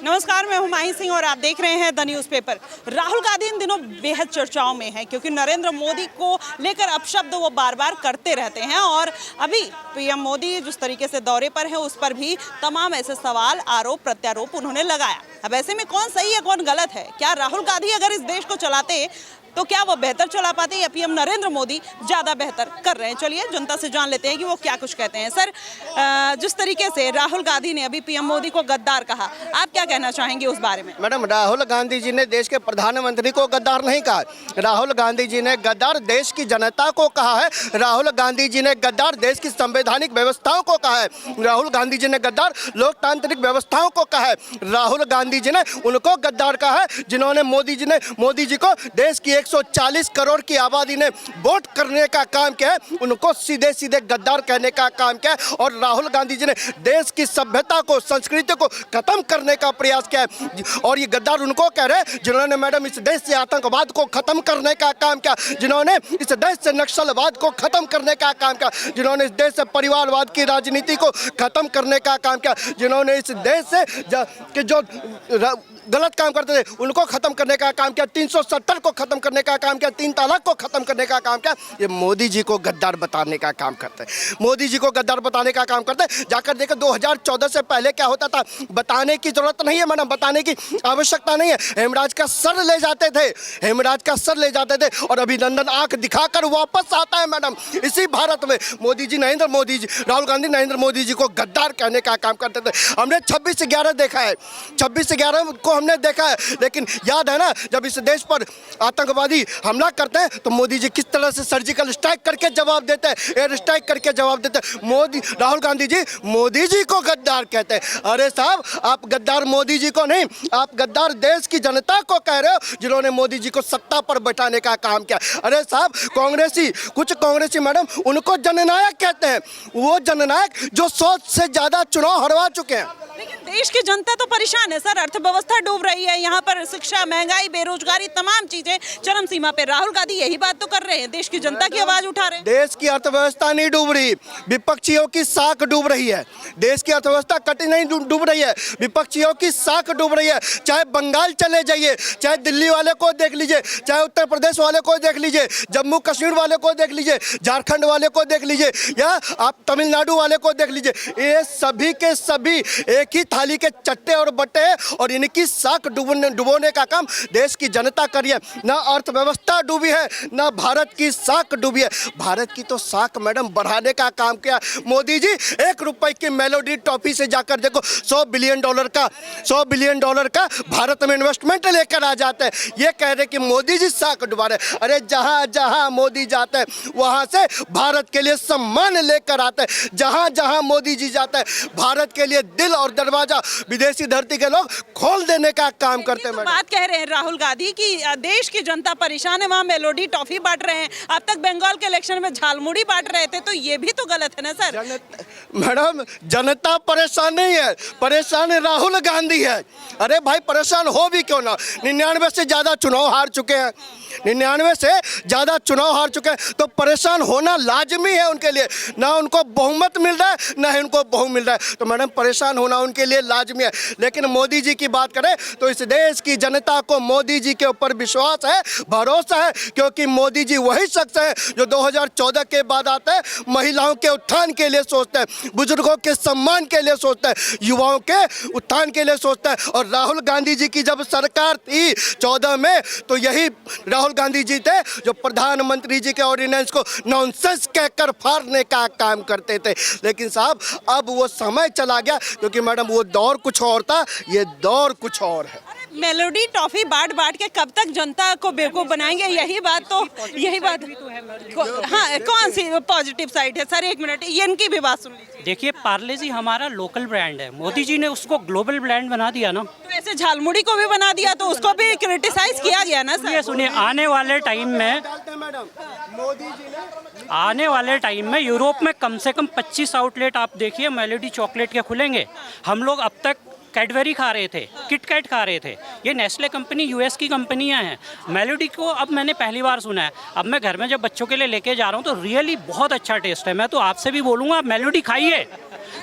नमस्कार, मैं हुमायूं सिंह और आप देख रहे हैं the newspaper. Rahul Gandhi इन दिनों बेहद चर्चाओं में हैं क्योंकि नरेंद्र मोदी को लेकर अपशब्द वो बार बार करते रहते हैं और अभी पीएम मोदी जिस तरीके से दौरे पर है उस पर भी तमाम ऐसे सवाल, आरोप प्रत्यारोप उन्होंने लगाया। अब ऐसे में कौन सही है कौन गलत है? क्या राहुल गांधी अगर इस देश को चलाते तो क्या वो बेहतर चला पाते या पीएम नरेंद्र मोदी ज़्यादा बेहतर कर रहे हैं? चलिए जनता से जान लेते हैं कि वो क्या कुछ कहते हैं। सर, जिस तरीके से राहुल गांधी ने अभी पीएम मोदी को गद्दार कहा, आप क्या कहना चाहेंगे उस बारे में? मैडम, राहुल गांधी जी ने देश के प्रधानमंत्री को गद्दार नहीं कहा। राहुल गांधी जी ने गद्दार देश की जनता को कहा है। राहुल गांधी जी ने गद्दार देश की संवैधानिक व्यवस्थाओं को कहा है। राहुल गांधी जी ने गद्दार लोकतांत्रिक व्यवस्थाओं को कहा है। राहुल गांधी जी ने उनको गद्दार कहा है जिन्होंने मोदी जी को देश की 140 करोड़ की आबादी ने वोट करने का काम किया है, उनको सीधे सीधे गद्दार कहने का काम किया है। और राहुल गांधी जी ने देश की सभ्यता को, संस्कृति को खत्म करने का प्रयास किया है। और ये गद्दार उनको कह रहे हैं जिन्होंने मैडम इस देश से आतंकवाद को खत्म करने का काम किया, जिन्होंने इस देश से नक्सलवाद को खत्म करने का काम किया, जिन्होंने इस देश से परिवारवाद की राजनीति को खत्म करने का काम किया, जिन्होंने इस देश से जो गलत काम करते थे उनको खत्म करने का काम किया, 370 को खत्म करने का काम किया, 3 तलाक को खत्म करने का काम किया। ये मोदी जी को गद्दार बताने का काम करते हैं। मोदी जी को गद्दार बताने का काम करते हैं। जाकर देखो 2014 से पहले क्या होता था, बताने की जरूरत नहीं है मैडम, बताने की आवश्यकता नहीं है। हेमराज का सर ले जाते थे, हेमराज का सर ले जाते थे और अभिनंदन आंख दिखाकर वापस आता है मैडम। इसी भारत में राहुल गांधी नरेंद्र मोदी जी को गद्दार कहने का काम करते थे। हमने 26/11 देखा है, 26/11 को हमने देखा है, लेकिन याद है ना जब इस देश पर आतंकवादी हमला करते हैं तो मोदी जी किस तरह से सर्जिकल स्ट्राइक करके जवाब देते हैं, एयर स्ट्राइक करके जवाब देते हैं। राहुल गांधी जी मोदी जी को गद्दार कहते हैं। अरे साहब, आप गद्दार मोदी जी को नहीं, आप गद्दार देश की जनता को कह रहे हो जिन्होंने मोदी जी को सत्ता पर बैठाने का काम किया। अरे साहब, कुछ कांग्रेसी मैडम उनको जननायक कहते हैं, वो जननायक जो 100 से ज्यादा चुनाव हरवा चुके हैं। लेकिन देश की जनता तो परेशान है सर, अर्थव्यवस्था डूब रही है, यहाँ पर शिक्षा, महंगाई, बेरोजगारी, तमाम चीजें चरम सीमा पे। राहुल गांधी यही बात तो कर रहे हैं, देश की जनता की आवाज उठा रहे हैं। देश की अर्थव्यवस्था नहीं डूब रही, विपक्षियों की साख डूब रही है। देश की अर्थव्यवस्था कटी नहीं डूब रही है, विपक्षियों की साख डूब रही है। चाहे बंगाल चले जाइए, चाहे दिल्ली वाले को देख लीजिए, चाहे उत्तर प्रदेश वाले को देख लीजिए, जम्मू कश्मीर वाले को देख लीजिए, झारखंड वाले को देख लीजिए, या आप तमिलनाडु वाले को देख लीजिए, ये सभी के सभी एक ही थाली के चट्टे और बट्टे हैं और इनकी साख डुबोने का काम देश की जनता करी है। ना अर्थव्यवस्था डूबी है, ना भारत की साख डूबी है। भारत की तो साख मैडम बढ़ाने का काम किया मोदी जी। 1 रुपए की मेलोडी टॉफी से जाकर देखो $100 बिलियन का भारत में इन्वेस्टमेंट लेकर आ जाते हैं। ये कह रहे कि मोदी जी साख डुबा रहे। अरे जहां जहां मोदी जाते हैं वहां से भारत के लिए सम्मान लेकर आते हैं। जहां जहां मोदी जी जाते हैं भारत के लिए दिल और दरवाजा विदेशी धरती के लोग खोल देने का काम करते हैं। तो बात कह रहे हैं राहुल गांधी की देश की जनता परेशान है, वहाँ मेलोडी टॉफी बांट रहे हैं। अब तक बंगाल के इलेक्शन में झालमुड़ी बांट रहे थे, तो ये भी तो गलत है ना सर? मैडम, जनता परेशान नहीं है, परेशान राहुल गांधी है। अरे भाई, परेशान हो भी क्यों ना, 99 से ज्यादा चुनाव हार चुके हैं, 99 से ज्यादा चुनाव हार चुके हैं, तो परेशान होना लाजमी है उनके लिए। ना उनको बहुमत मिल रहा है, ना इनको बहु मिल रहा है, तो मैडम परेशान होना उनके लिए लाजमी है। लेकिन मोदी जी की बात करें तो इस देश की जनता को मोदी जी के ऊपर विश्वास है, भरोसा है, क्योंकि मोदी जी वही शख्स है जो 2014 के बाद आते हैं, महिलाओं के उत्थान के लिए सोचते हैं, बुजुर्गों के सम्मान के लिए सोचते हैं, युवाओं के उत्थान के लिए सोचते हैं। और राहुल गांधी जी की जब सरकार थी 14 में, तो यही राहुल गांधी जी थे जो प्रधानमंत्री जी के ऑर्डिनेंस को नॉनसेंस कहकर फाड़ने का काम करते थे। लेकिन साहब, अब वो समय चला गया, क्योंकि मैडम वो दौर कुछ और था, ये दौर कुछ और है। मेलोडी टॉफी बांट के कब तक जनता को बेवकूफ बनाएंगे? यही बात हाँ, कौन सी पॉजिटिव साइड है सर? 1 मिनट, ये इनकी भी बात सुन लीजिए। देखिए, पार्ले जी हमारा लोकल ब्रांड है, मोदी जी ने उसको ग्लोबल ब्रांड बना दिया ना। तो ऐसे झालमुड़ी को भी बना दिया तो उसको भी क्रिटिसाइज किया गया ना सर? सुनिए, आने वाले टाइम में यूरोप में कम से कम 25 आउटलेट आप देखिए मेलोडी चॉकलेट के खुलेंगे। हम लोग अब तक कैडबरी खा रहे थे, किटकैट खा रहे थे, ये नेस्ले कंपनी यूएस की कंपनियां हैं। मेलोडी को अब मैंने पहली बार सुना है, अब मैं घर में जब बच्चों के लिए लेके जा रहा हूँ तो रियली बहुत अच्छा टेस्ट है। मैं तो आपसे भी बोलूँगा, आप मेलोडी खाइए,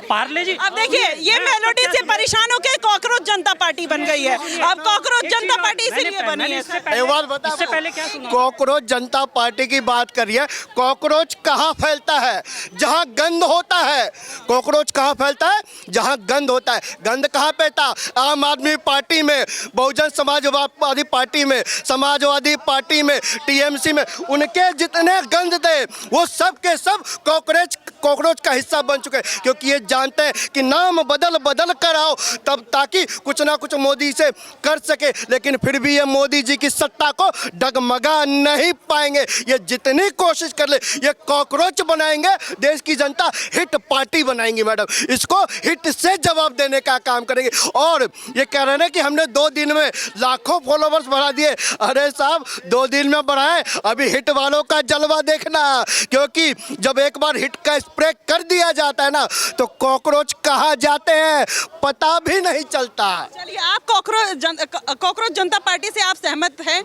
पार्ले जी अब देखिए ये मेलोडी से परेशान होकर कॉकरोच जनता पार्टी बन गई है। अब कॉकरोच जनता पार्टी इसीलिए बनी है। एक बात बता, इससे पहले क्या सुना? कॉकरोच जनता पार्टी की बात करिए। कॉकरोच कहाँ फैलता है? जहाँ गंद होता है। कॉकरोच कहाँ फैलता है? जहाँ गंद होता है। गंद कहाँ पे था? आम आदमी पार्टी में, बहुजन समाजवादी पार्टी में, समाजवादी पार्टी में, टीएमसी में, उनके जितने गंद थे वो सब के सब कॉकरोच का हिस्सा बन चुके हैं। क्योंकि ये जानते हैं कि नाम बदल कर आओ तब, ताकि कुछ ना कुछ मोदी से कर सके, लेकिन फिर भी ये मोदी जी की सत्ता को डगमगा नहीं पाएंगे। ये जितनी कोशिश कर ले ये कॉकरोच बनाएंगे, देश की जनता हिट पार्टी बनाएंगी मैडम। इसको हिट से जवाब देने का काम करेंगे। और ये कह रहे हैं कि हमने 2 दिन में लाखों फॉलोवर्स बढ़ा दिए। अरे साहब 2 दिन में बढ़ाए, अभी हिट वालों का जलवा देखना। क्योंकि जब एक बार हिट का स्प्रे कर दिया जाता है ना तो कॉकरोच कहाँ जाते हैं पता भी नहीं चलता। चलिए आप कॉकरोच जनता पार्टी से आप सहमत हैं?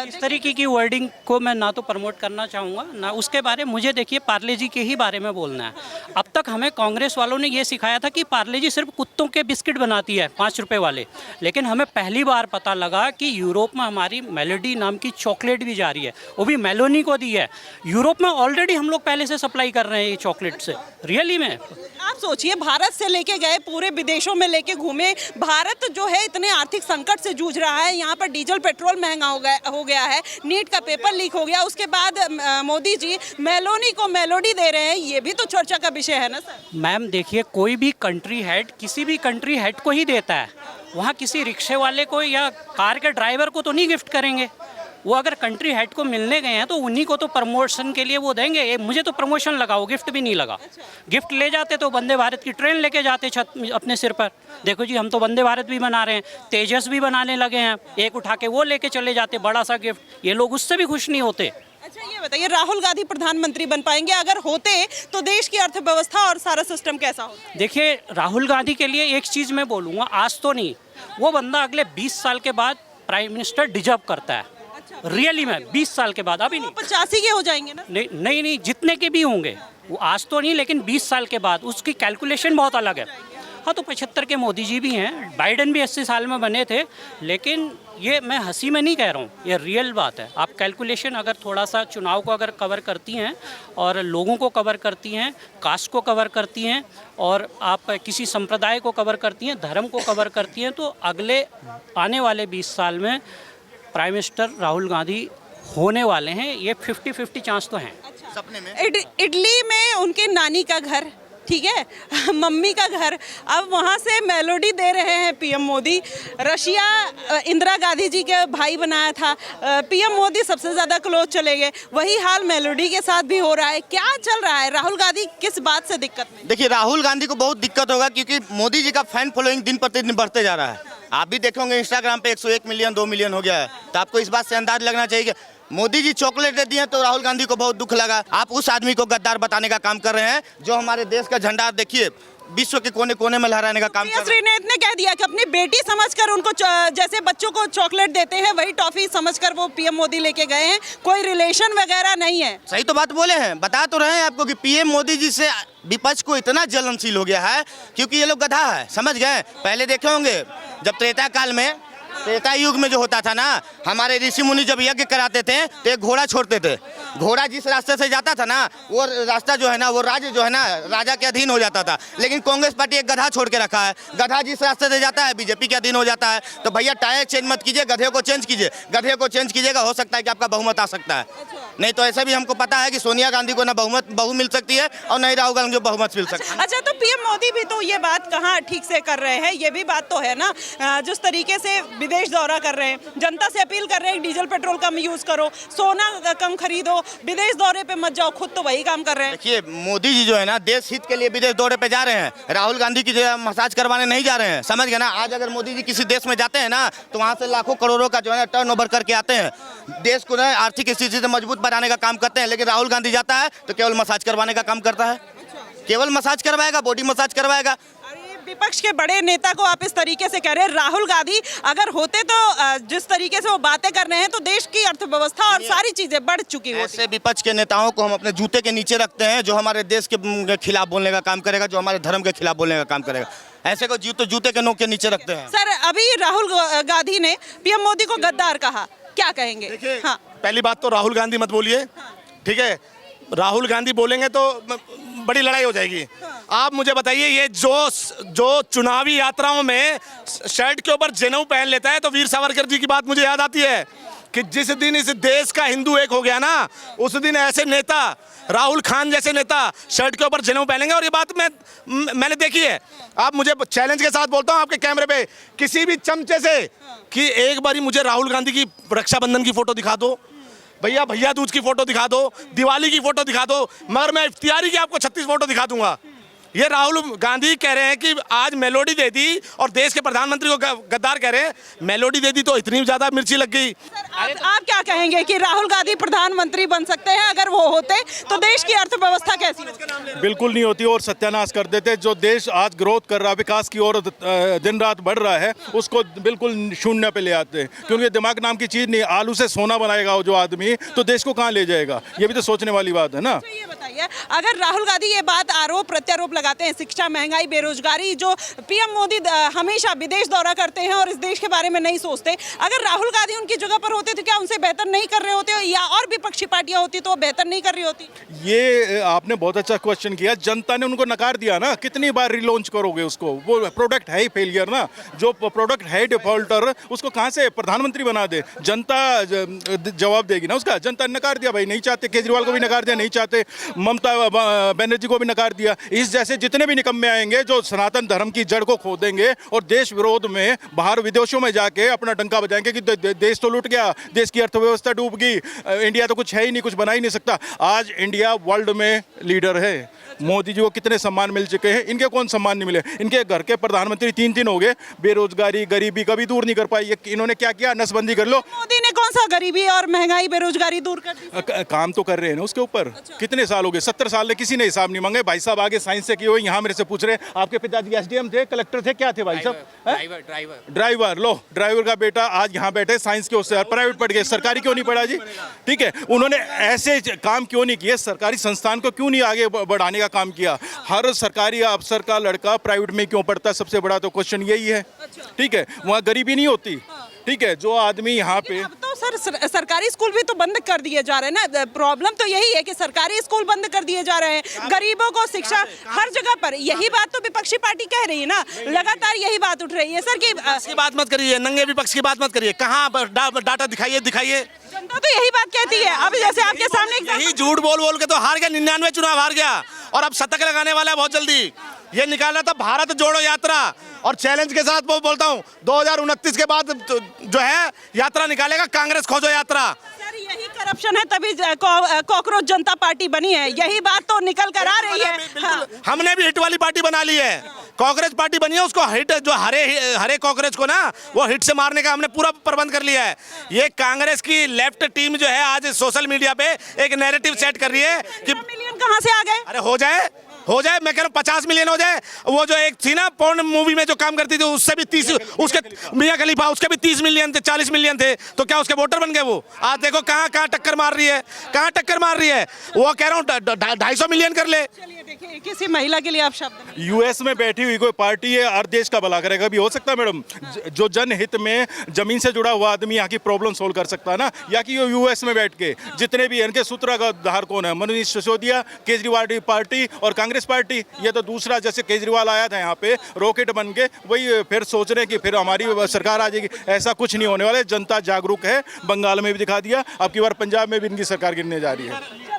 इस तरीके की वर्डिंग को मैं ना तो प्रमोट करना चाहूँगा ना उसके बारे में। मुझे देखिए पार्ले जी के ही बारे में बोलना है। अब तक हमें कांग्रेस वालों ने ये सिखाया था कि पार्ले जी सिर्फ कुत्तों के बिस्किट बनाती है 5 रुपए वाले, लेकिन हमें पहली बार पता लगा कि यूरोप में हमारी मेलोडी नाम की चॉकलेट भी जा रही है, वो भी मेलोनी को दी है। यूरोप में ऑलरेडी हम लोग पहले से सप्लाई कर रहे हैं ये चॉकलेट से। रियली में आप सोचिए भारत से लेके गए, पूरे विदेशों में लेके घूमे। भारत जो है इतने आर्थिक संकट से जूझ रहा है, यहाँ पर डीजल पेट्रोल महंगा हो गया है, नीट का पेपर लीक हो गया, उसके बाद मोदी जी मेलोनी को मेलोडी दे रहे हैं। ये भी तो चर्चा का विषय है ना सर। मैम देखिए कोई भी कंट्री हेड किसी भी कंट्री हेड को ही देता है, वहाँ किसी रिक्शे वाले को या कार के ड्राइवर को तो नहीं गिफ्ट करेंगे। वो अगर कंट्री हेड को मिलने गए हैं तो उन्हीं को तो प्रमोशन के लिए वो देंगे। मुझे तो प्रमोशन लगा, वो गिफ्ट भी नहीं लगा। गिफ्ट ले जाते तो वंदे भारत की ट्रेन लेके जाते छत अपने सिर पर। देखो जी हम तो वंदे भारत भी बना रहे हैं, तेजस भी बनाने लगे हैं, एक उठा के वो लेके चले जाते बड़ा सा गिफ्ट। ये लोग उससे भी खुश नहीं होते। अच्छा ये बताइए राहुल गांधी प्रधानमंत्री बन पाएंगे? अगर होते तो देश की अर्थव्यवस्था और सारा सिस्टम कैसा होता? देखिए राहुल गांधी के लिए एक चीज़ मैं बोलूँगा, आज तो नहीं, वो बंदा अगले 20 साल के बाद प्राइम मिनिस्टर डिजर्व करता है। रियली में 20 साल के बाद, अभी नहीं। 85 के हो जाएंगे ना? नहीं जितने के भी होंगे, वो आज तो नहीं लेकिन 20 साल के बाद उसकी कैलकुलेशन बहुत अलग है। हाँ तो 75 के मोदी जी भी हैं, बाइडन भी 80 साल में बने थे, लेकिन ये मैं हंसी में नहीं कह रहा हूँ, ये रियल बात है। आप कैलकुलेशन अगर थोड़ा सा चुनाव को अगर कवर करती हैं और लोगों को कवर करती हैं, कास्ट को कवर करती हैं और आप किसी संप्रदाय को कवर करती हैं, धर्म को कवर करती हैं, तो अगले आने वाले 20 साल में प्राइम मिनिस्टर राहुल गांधी होने वाले हैं। ये 50-50 चांस तो हैं। सपने में इटली में उनके नानी का घर, ठीक है, मम्मी का घर, अब वहाँ से मेलोडी दे रहे हैं पीएम मोदी। रशिया इंदिरा गांधी जी के भाई बनाया था, पीएम मोदी सबसे ज़्यादा क्लोज चले गए। वही हाल मेलोडी के साथ भी हो रहा है। क्या चल रहा है? राहुल गांधी किस बात से दिक्कत में? देखिए राहुल गांधी को बहुत दिक्कत होगा क्योंकि मोदी जी का फैन फॉलोइंग दिन प्रतिदिन बढ़ते जा रहा है। आप भी देखोगे इंस्टाग्राम पे 101 मिलियन 2 मिलियन हो गया है, तो आपको इस बात से अंदाज लगना चाहिए कि मोदी जी चॉकलेट दे दिए तो राहुल गांधी को बहुत दुख लगा। आप उस आदमी को गद्दार बताने का काम कर रहे हैं जो हमारे देश का झंडा देखिए विश्व के कोने कोने में लहराने का काम कर रहे हैं। श्री ने इतने कह दिया कि अपनी बेटी समझकर उनको जैसे बच्चों को चॉकलेट देते हैं वही टॉफी समझकर वो पीएम मोदी लेके गए हैं, कोई रिलेशन वगैरह नहीं है। सही तो बात बोले हैं, बता तो रहे हैं आपको कि पीएम मोदी जी से विपक्ष को इतना जलनशील हो गया है क्योंकि ये लोग गधा है, समझ गए। पहले देखे होंगे जब त्रेता काल में, त्रेता युग में जो होता था ना, हमारे ऋषि मुनि जब यज्ञ कराते थे तो एक घोड़ा छोड़ते थे। घोड़ा जिस रास्ते से जाता था ना वो रास्ता जो है ना वो राज्य जो है ना राजा के अधीन हो जाता था। लेकिन कांग्रेस पार्टी एक गधा छोड़ के रखा है, गधा जिस रास्ते से जाता है बीजेपी के अधीन हो जाता है। तो भैया टायर चेंज मत कीजिए, गधे को चेंज कीजिए। गधे को चेंज कीजिएगा, हो सकता है कि आपका बहुमत आ सकता है। नहीं तो ऐसे भी हमको पता है कि सोनिया गांधी को ना बहु मिल सकती है और नहीं राहुल गांधी को बहुमत मिल सकती है। अच्छा तो पीएम मोदी भी तो ये बात कहाँ ठीक से कर रहे हैं? ये भी बात तो है ना, जिस तरीके से विदेश दौरा कर रहे हैं, जनता से अपील कर रहे हैं डीजल पेट्रोल कम यूज करो, सोना कम खरीदो, विदेश दौरे पे मत जाओ, खुद तो वही काम कर रहे हैं। देखिए मोदी जी जो है ना देश हित के लिए विदेश दौरे पे जा रहे हैं, राहुल गांधी की जो मसाज करवाने नहीं जा रहे हैं, समझ गए ना। आज अगर मोदी जी किसी देश में जाते हैं ना तो वहाँ से लाखों करोड़ों का जो है टर्नओवर करके आते हैं, देश को ना आर्थिक स्थिति से मजबूत बनाने का काम करते हैं। लेकिन राहुल गांधी जाता है तो केवल मसाज करवाने का काम करता है, केवल मसाज करवाएगा, बॉडी मसाज करवाएगा। विपक्ष के बड़े नेता को आप इस तरीके से कह रहे हैं। राहुल गांधी अगर होते तो जिस तरीके से वो बातें कर रहे हैं तो देश की अर्थव्यवस्था और सारी चीजें बढ़ चुकी होती। ऐसे विपक्ष के नेताओं को हम अपने जूते के नीचे रखते हैं, जो हमारे देश के खिलाफ बोलने का काम करेगा, जो हमारे धर्म के खिलाफ बोलने का काम करेगा। ऐसे को जूते के नोक के नीचे रखते हैं। सर, अभी राहुल गांधी ने पीएम मोदी को गद्दार कहा, क्या कहेंगे? देखिए, पहली बात तो राहुल गांधी मत बोलिए, ठीक है? राहुल गांधी बोलेंगे तो बड़ी लड़ाई हो जाएगी। आप मुझे बताइए, ये जो चुनावी यात्राओं में शर्ट के ऊपर जनेऊ पहन लेता है, तो वीर सावरकर जी की बात मुझे याद आती है कि जिस दिन इस देश का हिंदू एक हो गया ना, उस दिन ऐसे नेता, राहुल खान जैसे नेता शर्ट के ऊपर जनेऊ पहनेंगे। और ये बात मैंने देखी है। आप मुझे चैलेंज के साथ बोलता हूँ आपके कैमरे पे, किसी भी चमचे से कि एक बारी मुझे राहुल गांधी की रक्षाबंधन की फोटो दिखा दो, भैया दूज की फोटो दिखा दो, दिवाली की फोटो दिखा दो, मगर मैं इफ्तियारी की आपको 36 फोटो दिखा दूंगा। ये राहुल गांधी कह रहे हैं कि आज मेलोडी दे दी और देश के प्रधानमंत्री को गद्दार कह रहे हैं। मेलोडी दे दी तो इतनी ज्यादा मिर्ची लग गई। आप क्या कहेंगे कि राहुल गांधी प्रधानमंत्री बन सकते हैं? अगर वो होते तो देश की अर्थव्यवस्था कैसी होती? बिल्कुल नहीं होती और सत्यानाश कर देते। जो देश आज ग्रोथ कर रहा है, विकास की ओर दिन रात बढ़ रहा है, उसको बिल्कुल शून्य पे ले आते हैं। क्योंकि दिमाग नाम की चीज नहीं, आलू से सोना बनाएगा जो आदमी, तो देश को कहाँ ले जाएगा? ये भी तो सोचने वाली बात है ना। ये बताइए, अगर राहुल गांधी ये बात आरोप प्रत्यारोप लगाते हैं, शिक्षा, महंगाई, बेरोजगारी, जो पीएम मोदी हमेशा विदेश दौरा करते हैं और इस देश के बारे में नहीं सोचते, अगर राहुल गांधी उनकी जगह पर होते तो क्या उनसे बेहतर नहीं कर रहे होते, या और विपक्षी पार्टियां होती तो बेहतर नहीं कर रही होती? ये आपने बहुत अच्छा क्वेश्चन किया। जनता ने उनको नकार दिया ना, कितनी बार रिलॉन्च करोगे उसको? वो प्रोडक्ट है ही फेलियर ना। जो प्रोडक्ट है डिफॉल्टर, उसको कहाँ से प्रधानमंत्री बना दे? जनता जवाब देगी ना उसका। जनता ने नकार दिया भाई, नहीं चाहते। केजरीवाल को भी नकार दिया, नहीं चाहते। ममता बनर्जी को भी नकार दिया। इस जैसे जितने भी निकम्मे आएंगे जो सनातन धर्म की जड़ को खोदेंगे और देश विरोध में बाहर विदेशों में जाके अपना डंका बजाएंगे कि देश तो लूट गया, देश की अर्थव्यवस्था डूब गई, इंडिया तो कुछ है ही नहीं, कुछ बना ही नहीं सकता। आज इंडिया वर्ल्ड में लीडर है। मोदी जी को कितने सम्मान मिल चुके हैं, इनके कौन सम्मान नहीं मिले? इनके घर के प्रधानमंत्री 3 हो गए। बेरोजगारी, गरीबी कभी दूर नहीं कर पाई। इन्होंने क्या किया? नसबंदी कर लो। मोदी ने कौन सा गरीबी और महंगाई, बेरोजगारी दूर कर दी? काम तो कर रहे हैं ना उसके ऊपर। कितने साल हो गए? 70 साल में किसी ने हिसाब नहीं मांगे। भाई साहब आगे साइंस से किए हुए, यहाँ मेरे से पूछ रहे आपके पिताजी एसडीएम थे, कलेक्टर थे, क्या थे भाई साहब? ड्राइवर। लो, ड्राइवर का बेटा आज यहाँ बैठे, साइंस के उससे प्राइवेट पढ़ गए, सरकारी क्यों नहीं पढ़ा जी? ठीक है, उन्होंने ऐसे काम क्यों नहीं किए? सरकारी संस्थान को क्यों नहीं आगे बढ़ाने का काम किया? हर सरकारी अफसर का लड़का प्राइवेट में क्यों पढ़ता? सबसे बड़ा तो क्वेश्चन यही है। ठीक है, वहाँ गरीबी नहीं होती। ठीक है, जो आदमी यहाँ पे, अब तो सर सरकारी स्कूल भी तो बंद कर दिए जा रहे हैं ना। प्रॉब्लम तो यही है कि सरकारी स्कूल बंद कर दिए जा रहे हैं, गरीबों को शिक्षा हर जगह पर। यही बात तो विपक्षी पार्टी कह रही है ना, लगातार यही बात उठ रही है सर की बात मत करिए, नंगे विपक्ष की बात मत करिए। कहाँ डाटा दिखाइए। जनता तो यही बात कहती है। अब जैसे आपके सामने यही झूठ बोल के तो हार गया, 99 चुनाव हार गया और अब शतक लगाने वाला है बहुत जल्दी। ये निकाला था भारत जोड़ो यात्रा, और चैलेंज के साथ वो बोलता हूँ 2029 के बाद जो है यात्रा निकालेगा कांग्रेस खोजो यात्रा। सर यही करप्शन है, तभी कॉकरोच जनता पार्टी बनी है। यही बात तो निकल कर आ रही है। हाँ। हमने भी हिट वाली पार्टी बना ली है, कांग्रेस पार्टी बनी है। उसको हिट, जो हरे कांग्रेस को ना, वो हिट से मारने का हमने पूरा प्रबंध कर लिया है। ये कांग्रेस की लेफ्ट टीम जो है आज सोशल मीडिया पे एक नैरेटिव सेट कर रही है कि मिलियन कहाँ से आ गए? अरे हो जाए, मैं कह रहा हूँ 50 मिलियन हो जाए। वो जो एक थी ना पॉर्न मूवी में जो काम करती थी, उससे भी 30, उसके मियां खलीफा, उसके भी 30 मिलियन थे, 40 मिलियन थे, तो क्या उसके वोटर बन गए वो? आज देखो कहाँ टक्कर मार रही है। वो कह रहा हूँ 250 मिलियन कर ले। चलिए देखिए, किसी महिला के लिए आप शब्द। यूएस में बैठी हुई कोई पार्टी है हर देश का भला करेगा, भी हो सकता है मैडम? जो जनहित में जमीन से जुड़ा हुआ आदमी यहाँ की प्रॉब्लम सोल्व कर सकता है ना, या कि यूएस में बैठ के जितने भी इनके सूत्रधार कौन है? मनीष सिसोदिया, केजरीवाल पार्टी और कांग्रेस पार्टी। ये तो दूसरा, जैसे केजरीवाल आया था यहाँ पे रॉकेट बन के, वही फिर सोच रहे हैं कि फिर हमारी सरकार आ जाएगी। ऐसा कुछ नहीं होने वाला। जनता जागरूक है, बंगाल में भी दिखा दिया, अब की बार पंजाब में भी इनकी सरकार गिरने जा रही है।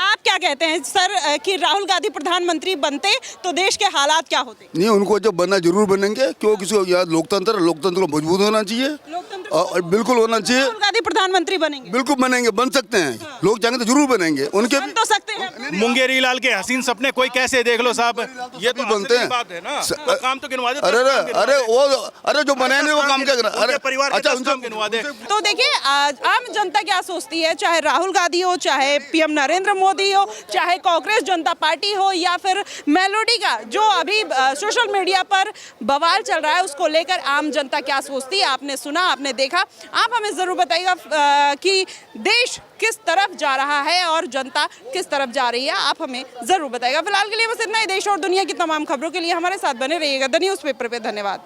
आप क्या कहते हैं सर कि राहुल गांधी प्रधानमंत्री बनते तो देश के हालात क्या होते? नहीं, उनको जब बनना जरूर बनेंगे, क्योंकि लोकतंत्र को मजबूत होना चाहिए। लोकतंत्र होना बिल्कुल होना चाहिए। राहुल गांधी प्रधानमंत्री बनेंगे? बिल्कुल बनेंगे, बन सकते हैं, लोग चाहेंगे तो जरूर बनेंगे। उनके बन तो सकते हैं। मुंगेरी लाल के हसीन सपने कोई कैसे देख लो साहब, ये तो बनते हैं। बात है ना, तो काम तो गिनवा दे। अरे जो बने नहीं वो काम क्या करना। अरे परिवार अच्छा उनका गिनवा दे। तो देखिए आम जनता क्या सोचती है, चाहे राहुल गांधी हो, चाहे पीएम नरेंद्र मोदी हो, चाहे कांग्रेस जनता पार्टी हो, या फिर मेलोडी का जो अभी सोशल मीडिया पर बवाल चल रहा है, उसको लेकर आम जनता क्या सोचती है। आपने सुना, आपने देखा, आप हमें जरूर बताइएगा कि देश किस तरफ जा रहा है और जनता किस तरफ जा रही है, आप हमें जरूर बताइएगा। फिलहाल के लिए बस इतना ही। देश और दुनिया की तमाम खबरों के लिए हमारे साथ बने रहिएगा द न्यूज़पेपर पे। धन्यवाद।